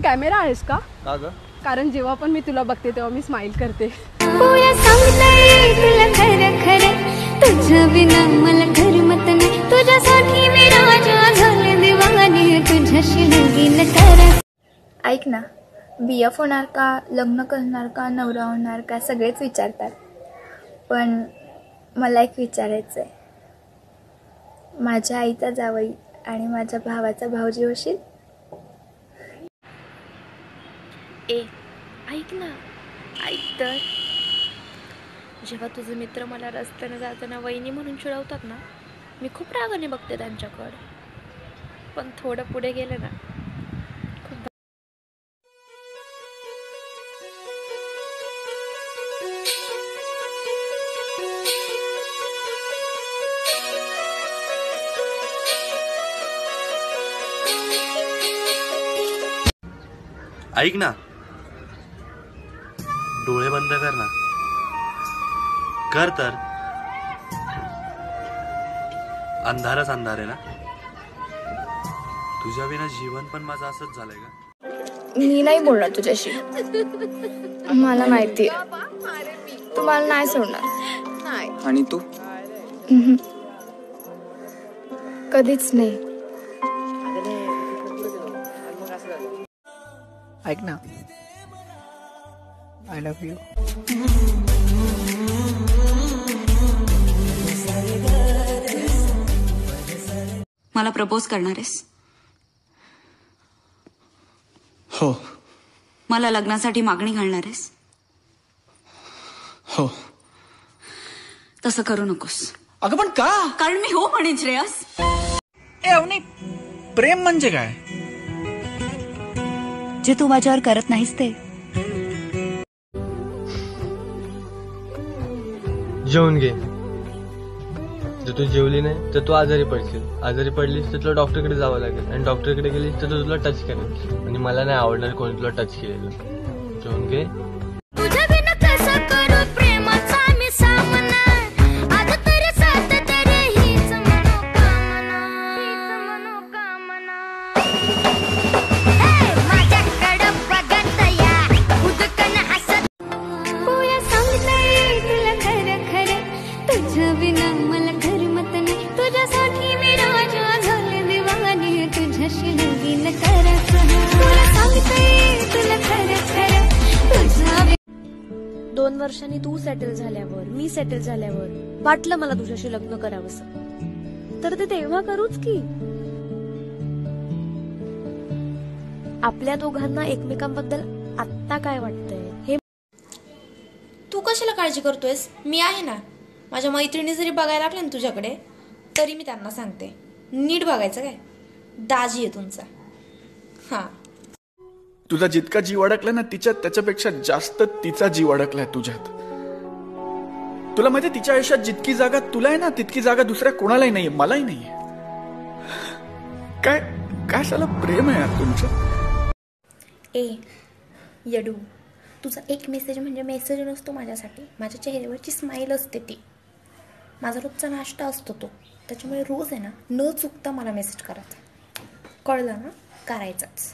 Camera आहेस का? का ग? कारण जेव्हा पण मी तुला बघते तेव्हा मी स्माइल करते. तुझ्या बिना मला करमत नाही, तुझ्यासाठी मी राजा झाले दिवानी, तुझ्याशी लगीन करा. ऐक ना, BF होणार का, लग्न करणार का, नवरा होणार का, सगळेच विचारतात. पण मला एक विचारायचं आहे, माझ्या आईचा जावई आणि माझ्या भावाचा भाऊजी होशील? ऐक ना, ऐक तर. जेव्हा तुझे मित्र मला रस्त्याने जाताना वहिनी म्हणून चिडवतात ना, मी खूप रागाने बघते त्यांच्याकडे. पण थोडं पुढे गेले ना, खूप ऐक ना, डोळे बंद कर ना. कर तर. अंधारच अंधार आहे ना. तुझ्या विना जीवन पण माझं असंच झालंय का? मी नाही बोलणार तुझ्याशी. मला माहिती आहे तू मला नाही सोडणार. आणि तू? कधीच नाही. ऐक ना, आय लव्ह यू. मला प्रपोज करणार आहेस? हो. मला लग्नासाठी मागणी घालणार आहेस? हो. तसं करू नकोस. अगं पण का? कारण मी हो म्हणेन श्रेयस. अवनी, प्रेम म्हणजे काय? जे तू माझ्यावर करत नाहीस ते. जेवून घे. जर तू जेवली नाही तर तू आजारी पडशील. आजारी पडलीस तर तुला डॉक्टरकडे जावं लागेल, आणि डॉक्टरकडे गेलीस तर तो तुला टच करेल, आणि मला नाही आवडणार कोणी तुला टच केलेलं. जेवून घे. दोन वर्षांनी तू सेटल झाल्यावर, मी सेटल झाल्यावर वाटलं मला तुझ्याशी लग्न करावंसं, तर ते तेव्हा करूच की. आपल्या दोघांना एकमेकांबद्दल आत्ता काय वाटतंय हे. तू कशाला काळजी करतोयस? मी आहे ना. माझ्या मैत्रिणी जरी बघायला लागल्या ना तुझ्याकडे, तरी मी त्यांना सांगते, नीट बघायचं काय, दाजी आहे तुमचा. हा, तुझा जितका जीव अडकला ना तिच्यात, त्याच्यापेक्षा जास्त तिचा जीव अडकलाय तुझ्यात. तुला माहिती, तिच्या आयुष्यात जितकी जागा तुला आहे ना, तितकी जागा दुसऱ्या कोणालाही नाहीये, मलाही नाहीये. काय काय साला प्रेम आहे यार तुमचं. येडू, तुझा एक मेसेज म्हणजे मेसेज नसतो माझ्यासाठी. माझ्या चेहऱ्यावरची स्माईल असते ती. माझा रोजचा नाश्ता असतो तो. त्याच्यामुळे रोज आहे ना, न चुकता मला मेसेज करायचा. कळलं ना? करायचाच.